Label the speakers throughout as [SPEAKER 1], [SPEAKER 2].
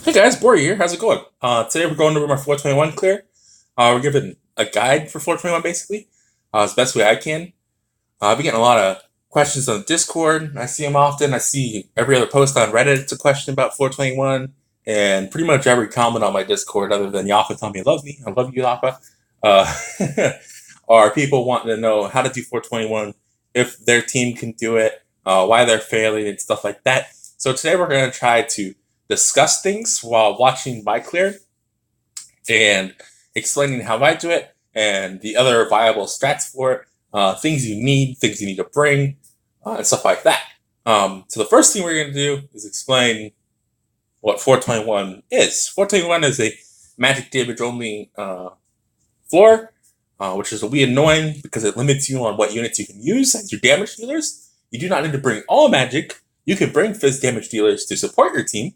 [SPEAKER 1] Hey guys, Bori here. How's it going? Today we're going over my 421 clear. We're giving a guide for 421 basically, as best way I can. I've been getting a lot of questions on Discord. I see them often. I see every other post on Reddit. It's a question about 421, and pretty much every comment on my Discord, other than Yapa telling me he loves me. I love you, Yapa. Uh, are people wanting to know how to do 421, if their team can do it, why they're failing, and stuff like that. So today we're going to try to discuss things while watching my clear and explaining how I do it and the other viable stats for it, things you need to bring, and stuff like that. So the first thing we're going to do is explain what 421 is. 421 is a magic damage only floor, which is a wee annoying because it limits you on what units you can use as your damage dealers. You do not need to bring all magic. You can bring fizz damage dealers to support your team,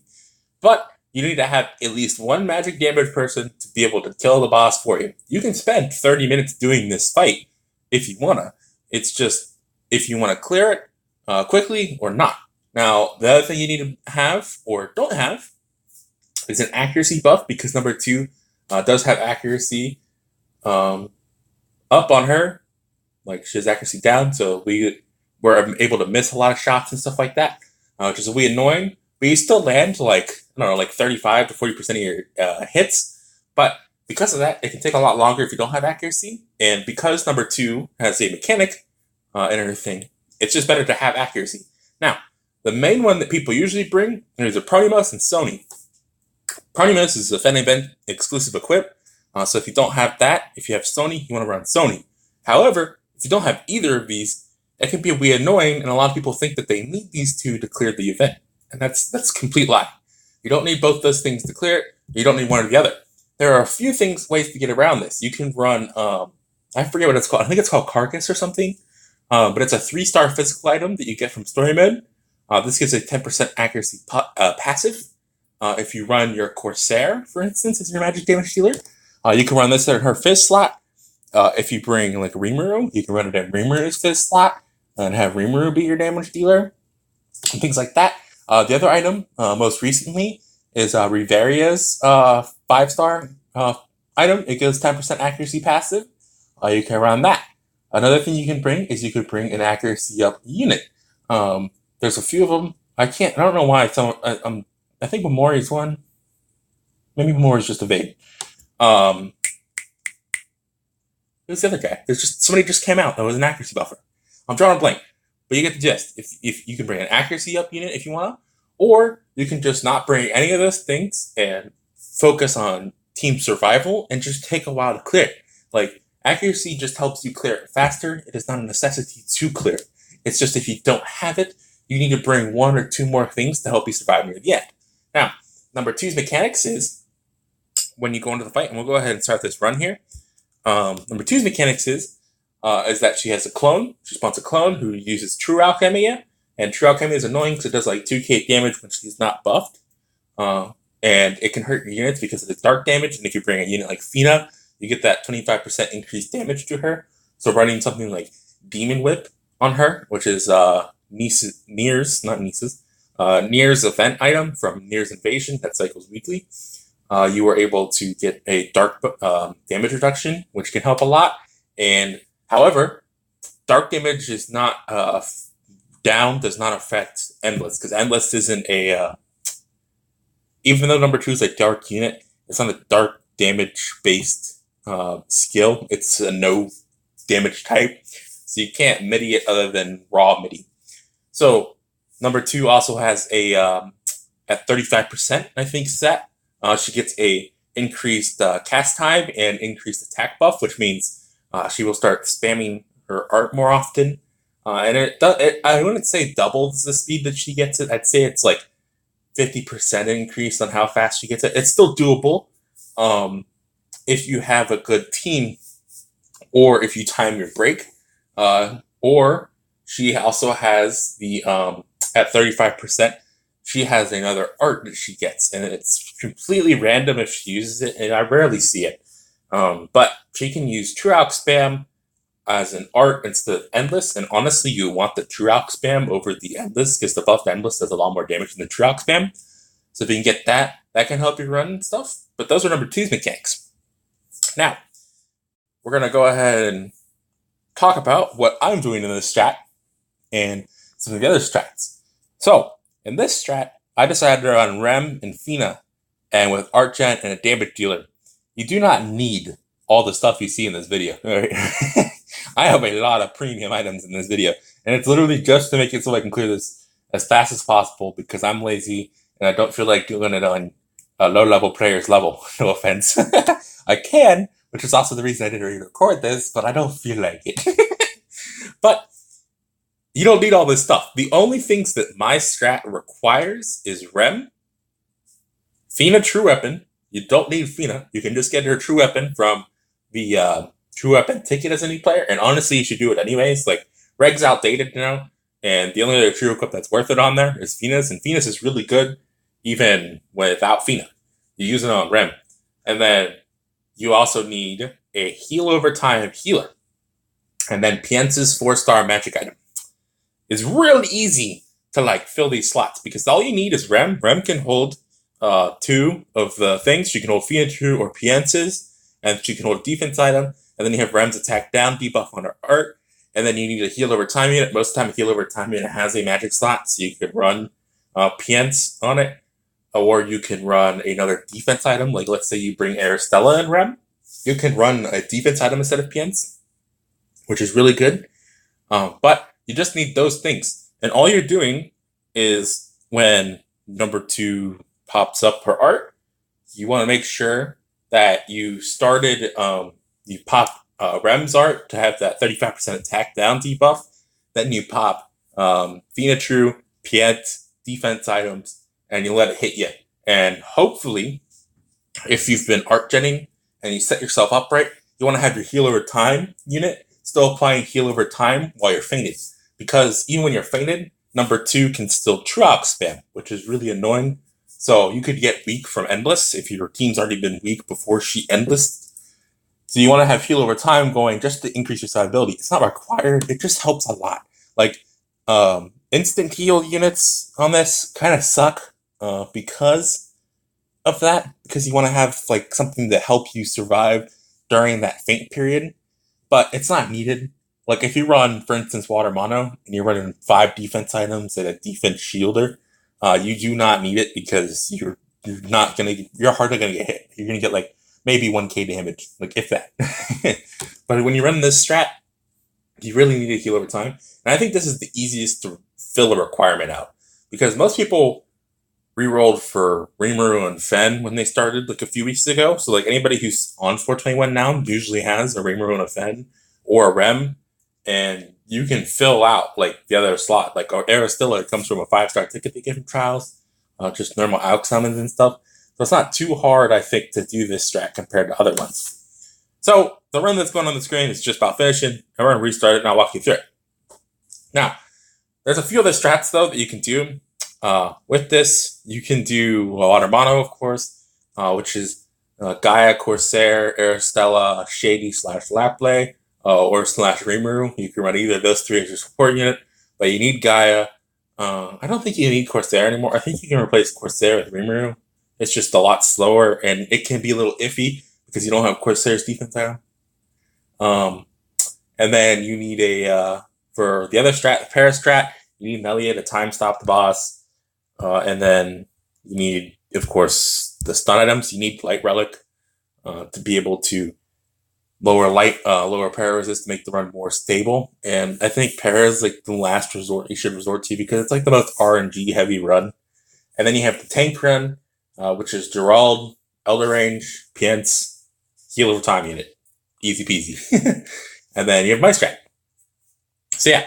[SPEAKER 1] but you need to have at least one magic damage person to be able to kill the boss for you. You can spend 30 minutes doing this fight if you wanna. It's just if you want to clear it quickly or not. Now, the other thing you need to have or don't have is an accuracy buff, because number 2 does have accuracy up on her. Like, she has accuracy down, so we're able to miss a lot of shots and stuff like that, which is a wee annoying. But you still land like, I don't know, like 35 to 40% of your hits. But because of that, it can take a lot longer if you don't have accuracy. And because number 2 has a mechanic in her thing, it's just better to have accuracy. Now, the main one that people usually bring is a Pronimus and Sony. Pronimus is a Fen Event exclusive equip. So if you don't have that, if you have Sony, you want to run Sony. However, if you don't have either of these, it can be a wee annoying, and a lot of people think that they need these two to clear the event. And that's a complete lie. You don't need both those things to clear it. You don't need one or the other. There are a few ways to get around this. You can run, I forget what it's called. I think it's called Carcass or something. But it's a 3-star physical item that you get from story mode. This gives a 10% accuracy passive. If you run your Corsair, for instance, as your magic damage dealer, you can run this in her fizz slot. If you bring like Rimuru, you can run it in Rimuru's fizz slot and have Rimuru be your damage dealer, and things like that. The other item, most recently, is Riveria's 5-star item. It gives 10% accuracy passive. You can run that. Another thing you can bring is you could bring an accuracy up unit. There's a few of them. I don't know why. I think Memori's one. Maybe Memori's just a vague. Who's the other guy? Somebody just came out that was an accuracy buffer. I'm drawing a blank. But you get the gist. If you can bring an accuracy up unit if you want to, or you can just not bring any of those things and focus on team survival and just take a while to clear it. Like, accuracy just helps you clear it faster. It is not a necessity to clear it. It's just if you don't have it, you need to bring 1 or 2 more things to help you survive near the end. Now, number 2's mechanics is when you go into the fight, and we'll go ahead and start this run here. Number 2's mechanics is that she has a clone. She spawns a clone who uses True Alchemy, and True Alchemy is annoying because it does like 2k damage when she's not buffed, and it can hurt your units because of the dark damage. And if you bring a unit like Fina, you get that 25% increased damage to her. So running something like Demon Whip on her, which is Nier's event item from Nier's Invasion that cycles weekly, you are able to get a dark damage reduction, which can help a lot. And however, dark damage is not does not affect Endless, because Endless isn't a even though number 2 is a dark unit, it's not a dark damage based skill. It's a no damage type, so you can't midi it other than raw midi. So number 2 also has a at 35%, I think, set. She gets a increased cast time and increased attack buff, which means she will start spamming her art more often. And I wouldn't say doubles the speed that she gets it. I'd say it's like 50% increase on how fast she gets it. It's still doable if you have a good team, or if you time your break. Or she also has the at 35%. She has another art that she gets, and it's completely random if she uses it, and I rarely see it. But she can use True Alch Spam as an art instead of Endless, and honestly, you want the True Alch Spam over the Endless, because the buffed Endless does a lot more damage than the True Alch Spam. So if you can get that, that can help you run and stuff. But those are number two's mechanics. Now, we're going to go ahead and talk about what I'm doing in this strat and some of the other strats. So, in this strat, I decided to run Rem and Fina, and with Artgen and a damage dealer. You do not need all the stuff you see in this video. Right? I have a lot of premium items in this video, and it's literally just to make it so I can clear this as fast as possible because I'm lazy and I don't feel like doing it on a low-level player's level. No offense. I can, which is also the reason I didn't really record this, but I don't feel like it. But you don't need all this stuff. The only things that my strat requires is Rem, Fina True Weapon. You don't need Fina. You can just get her True Weapon from the True Weapon ticket as a new player. And honestly, you should do it anyways. Like, Reg's outdated now. And the only other True Equip that's worth it on there is Fina's. And Fina's is really good even without Fina. You use it on Rem. And then you also need a heal over time healer. And then Pience's 4-star magic item. It's really easy to like fill these slots because all you need is Rem. Rem can hold two of the things. She can hold Fina True or Pience's, and she can hold a defense item. And then you have Rem's attack down debuff on her art. And then you need a heal over time unit. Most of the time, a heal over time unit has a magic slot, so you could run Pience on it. Or you can run another defense item. Like, let's say you bring Aristella and Rem. You can run a defense item instead of Pience, which is really good. But you just need those things. And all you're doing is when number 2 pops up her art, you want to make sure that you started, you pop Rem's art to have that 35% attack down debuff. Then you pop Fina True, Piet, defense items, and you let it hit you. And hopefully, if you've been art genning and you set yourself up right, you want to have your heal over time unit still applying heal over time while you're fainted. Because even when you're fainted, number 2 can still Truox spam, which is really annoying. So you could get weak from Endless if your team's already been weak before she Endless. So you want to have heal over time going just to increase your survivability. It's not required. It just helps a lot. Like, instant heal units on this kind of suck because of that. Because you want to have like something to help you survive during that faint period. But it's not needed. Like, if you run, for instance, Water Mono, and you're running 5 defense items and a defense shielder, you do not need it because you're hardly gonna get hit. You're gonna get like maybe 1k damage, like if that. But when you run this strat, you really need to heal over time. And I think this is the easiest to fill a requirement out because most people re-rolled for Rimuru and Fen when they started like a few weeks ago. So like anybody who's on 421 now usually has a Rimuru and a Fen or a Rem, and you can fill out like the other slot. Like Aristilla comes from a 5-star ticket they get from Trials, just normal Alch summons and stuff. So it's not too hard, I think, to do this strat compared to other ones. So the run that's going on the screen is just about finishing, and we're gonna restart it and I'll walk you through it. Now, there's a few other strats though that you can do. With this, you can do Water Mono, of course, which is Gaia, Corsair, Aristella, Shady / Laplay, or / Rimuru. You can run either of those 3 as your support unit, but you need Gaia. I don't think you need Corsair anymore. I think you can replace Corsair with Rimuru. It's just a lot slower, and it can be a little iffy because you don't have Corsair's defense item. And then you need for the other strat, the Paris strat, you need Melia to time stop the boss. And then you need, of course, the stun items. You need Light Relic to be able to lower para resist to make the run more stable. And I think para is like the last resort you should resort to because it's like the most RNG heavy run. And then you have the tank run, which is Gerald, Elder Range, Pience, heal over time unit. Easy peasy. And then you have my strat. So yeah.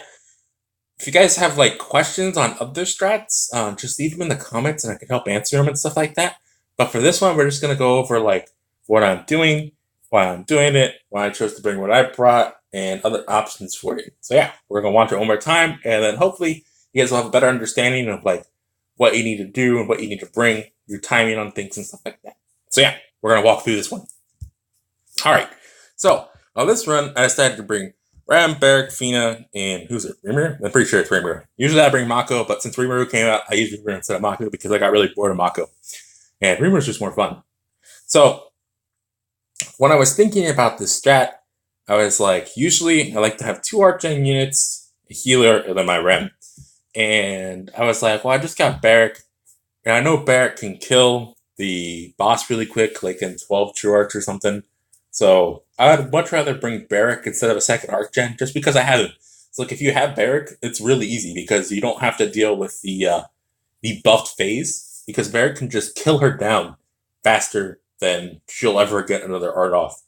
[SPEAKER 1] If you guys have like questions on other strats, just leave them in the comments and I can help answer them and stuff like that. But for this one, we're just going to go over like what I'm doing, why I'm doing it, why I chose to bring what I brought, and other options for you. So yeah, we're going to watch it one more time, and then hopefully you guys will have a better understanding of like what you need to do and what you need to bring, your timing on things and stuff like that. So yeah, we're going to walk through this one. All right. So on this run, I decided to bring Ram, Barrack, Fina, and who's it? Rimuru? I'm pretty sure it's Rimuru. Usually I bring Mako, but since Rimuru came out, I use Rimuru instead of Mako because I got really bored of Mako. And Rimuru's just more fun. So when I was thinking about this strat, I was like, usually I like to have 2 Archgen units, a healer, and then my Rem. And I was like, well, I just got Barrack, and I know Barrack can kill the boss really quick, like in 12 True Arch or something. So I would much rather bring Barrack instead of a second Archgen, just because I have him. So like if you have Barrack, it's really easy because you don't have to deal with the buffed phase, because Barrack can just kill her down faster than she'll ever get another art off,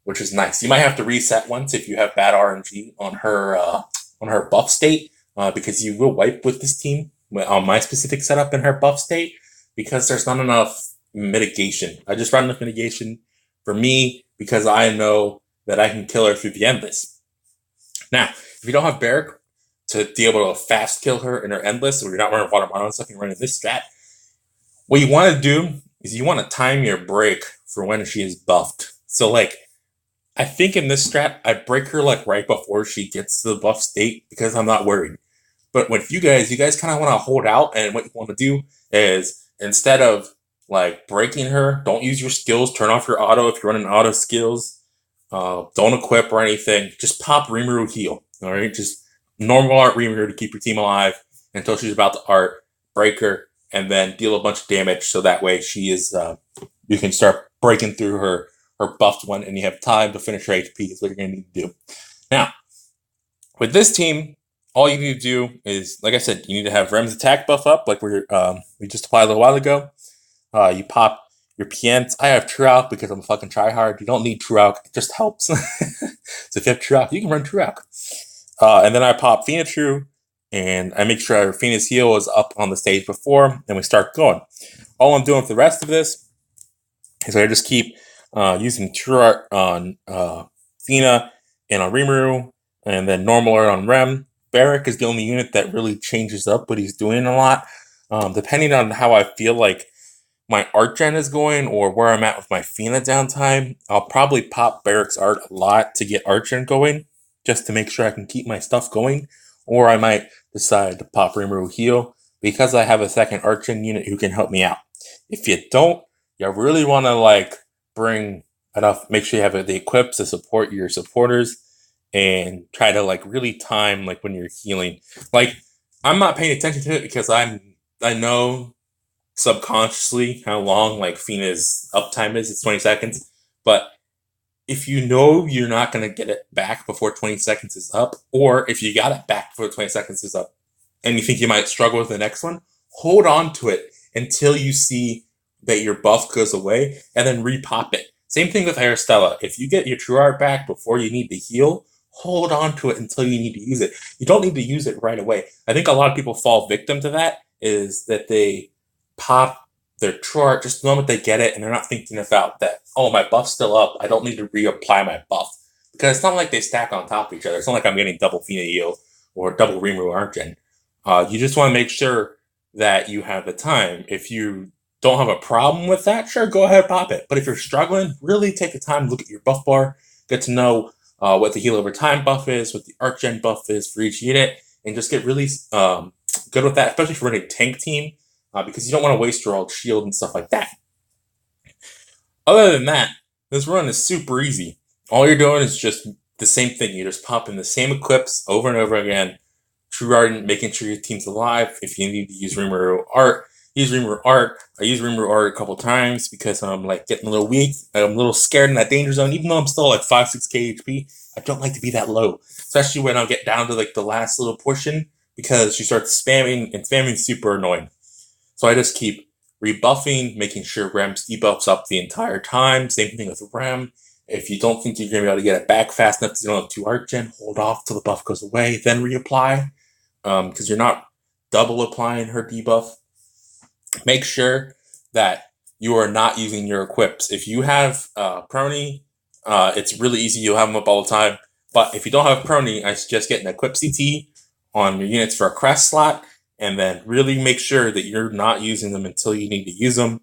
[SPEAKER 1] which is nice. You might have to reset once if you have bad RNG on her buff state, because you will wipe with this team on my specific setup in her buff state because there's not enough mitigation. I just run enough mitigation for me because I know that I can kill her through the endless. Now, if you don't have Barrack to be able to fast kill her in her endless, or you're not running water mono and stuff, you're running this strat, what you want to do is you want to time your break for when she is buffed. So like, I think in this strat, I break her like right before she gets to the buff state because I'm not worried. But with you guys kind of want to hold out, and what you want to do is instead of like breaking her, don't use your skills. Turn off your auto if you're running auto skills. Don't equip or anything. Just pop Rimuru heal. All right, just normal art Rimuru to keep your team alive until she's about to art, break her, and then deal a bunch of damage. So that way she is, you can start breaking through her buffed one, and you have time to finish her HP. Is what you're gonna need to do. Now, with this team, all you need to do is, like I said, you need to have Rem's attack buff up, like we just applied a little while ago. You pop your PNs. I have True because I'm a fucking tryhard. You don't need True, it just helps. So if you have True, you can run True. And then I pop Fina True, and I make sure Fina's heal is up on the stage before, and we start going. All I'm doing for the rest of this is I just keep using True Art on Fina and on Rimuru, and then normal art on Rem. Barrack is the only unit that really changes up what he's doing a lot. Depending on how I feel like my art gen is going or where I'm at with my Fina downtime, I'll probably pop Barrack's art a lot to get art gen going, just to make sure I can keep my stuff going. Or I might decide to pop Rimuru heal because I have a second art gen unit who can help me out. If you don't, you really want to like bring enough, make sure you have the equips to support your supporters, and try to like really time like when you're healing. Like, I'm not paying attention to it because I know subconsciously how long like Fina's uptime is. It's 20 seconds. But if you know you're not going to get it back before 20 seconds is up, or if you got it back before 20 seconds is up and you think you might struggle with the next one, hold on to it until you see that your buff goes away, and then repop it. Same thing with Aristella. If you get your True Art back before you need to heal, hold on to it until you need to use it. You don't need to use it right away. I think a lot of people fall victim to that, is that they pop their True Art just the moment they get it, and they're not thinking about that, oh, my buff's still up, I don't need to reapply my buff. Because it's not like they stack on top of each other. It's not like I'm getting double Fina heal or double Rimuru Argen. You just want to make sure that you have the time. If you don't have a problem with that, sure, go ahead, pop it. But if you're struggling, really take the time to look at your buff bar, get to know what the heal over time buff is, what the Argen buff is for each unit, and just get really good with that, especially for running a tank team, because you don't want to waste your old shield and stuff like that. Other than that, this run is super easy. All you're doing is just the same thing. You're just popping the same equips over and over again. True Art, making sure your team's alive. If you need to use Rimuru Art, use Rimuru Art. I use Rimuru Art a couple times because I'm like getting a little weak. I'm a little scared in that danger zone. Even though I'm still like 5-6k HP, I don't like to be that low. Especially when I'll get down to like the last little portion, because she starts spamming, and spamming is super annoying. So I just keep rebuffing, making sure Rem's debuffs up the entire time. Same thing with Rem. If you don't think you're going to be able to get it back fast enough because you don't have 2 art gen, hold off till the buff goes away, then reapply, because you're not double applying her debuff. Make sure that you are not using your equips. If you have Prony, it's really easy. You'll have them up all the time. But if you don't have Prony, I suggest getting Equip CT on your units for a crest slot, and then really make sure that you're not using them until you need to use them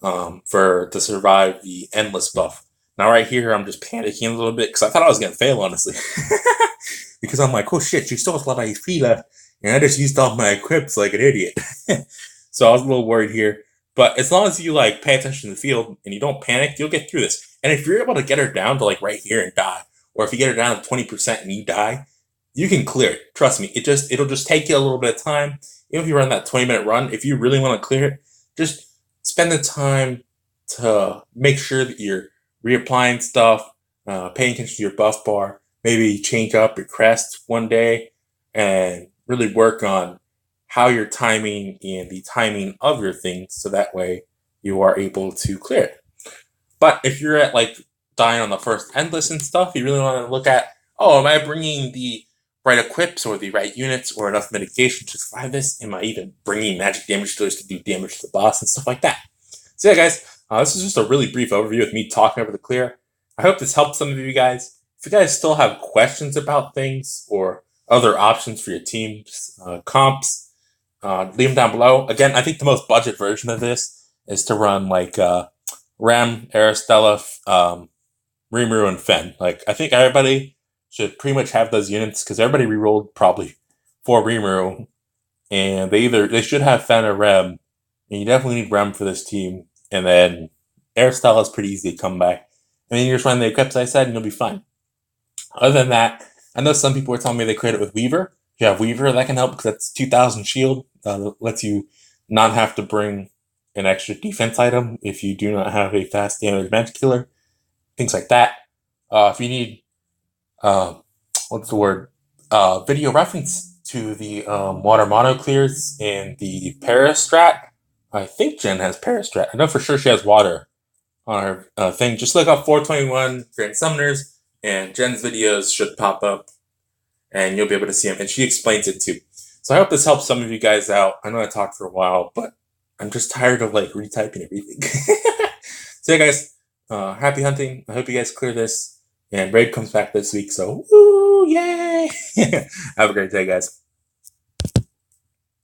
[SPEAKER 1] to survive the endless buff. Now right here, I'm just panicking a little bit because I thought I was gonna fail, honestly. Because I'm like, oh shit, she still has a lot of HP left, and I just used all my equips like an idiot. So I was a little worried here. But as long as you like pay attention to the field and you don't panic, you'll get through this. And if you're able to get her down to like right here and die, or if you get her down to 20% and you die, you can clear it. Trust me. It'll just take you a little bit of time. Even if you run that 20-minute run, if you really want to clear it, just spend the time to make sure that you're reapplying stuff, paying attention to your buff bar, maybe change up your crest one day, and really work on how you're timing and the timing of your things so that way you are able to clear it. But if you're at like dying on the first endless and stuff, you really want to look at, oh, am I bringing the right equips or the right units or enough mitigation to survive this? Am I even bringing magic damage dealers to do damage to the boss and stuff like that? So yeah, guys, this is just a really brief overview of me talking over the clear. I hope this helped some of you guys. If you guys still have questions about things or other options for your teams, comps, leave them down below. Again, I think the most budget version of this is to run like Rem, Aristella, Rimuru, and Fen. Like, I think everybody should pretty much have those units because everybody rerolled probably 4 Rimuru, and they should have Fen or Rem, and you definitely need Rem for this team. And then Aristella is pretty easy to come back. And then you just run the equips I said, and you'll be fine. Other than that, I know some people were telling me they cleared it with Weaver. If you have Weaver, that can help because that's 2,000 shield. Lets you not have to bring an extra defense item if you do not have a fast damage magic killer. Things like that. If you need, video reference to the water mono clears and the Parastrat. I think Jen has Parastrat. I know for sure she has water on her thing. Just look up 421 Grand Summoners, and Jen's videos should pop up, and you'll be able to see them. And she explains it too. So I hope this helps some of you guys out. I know I talked for a while, but I'm just tired of like retyping everything. So yeah, guys, happy hunting. I hope you guys clear this. And Raid comes back this week, so woo, yay! Have a great day, guys.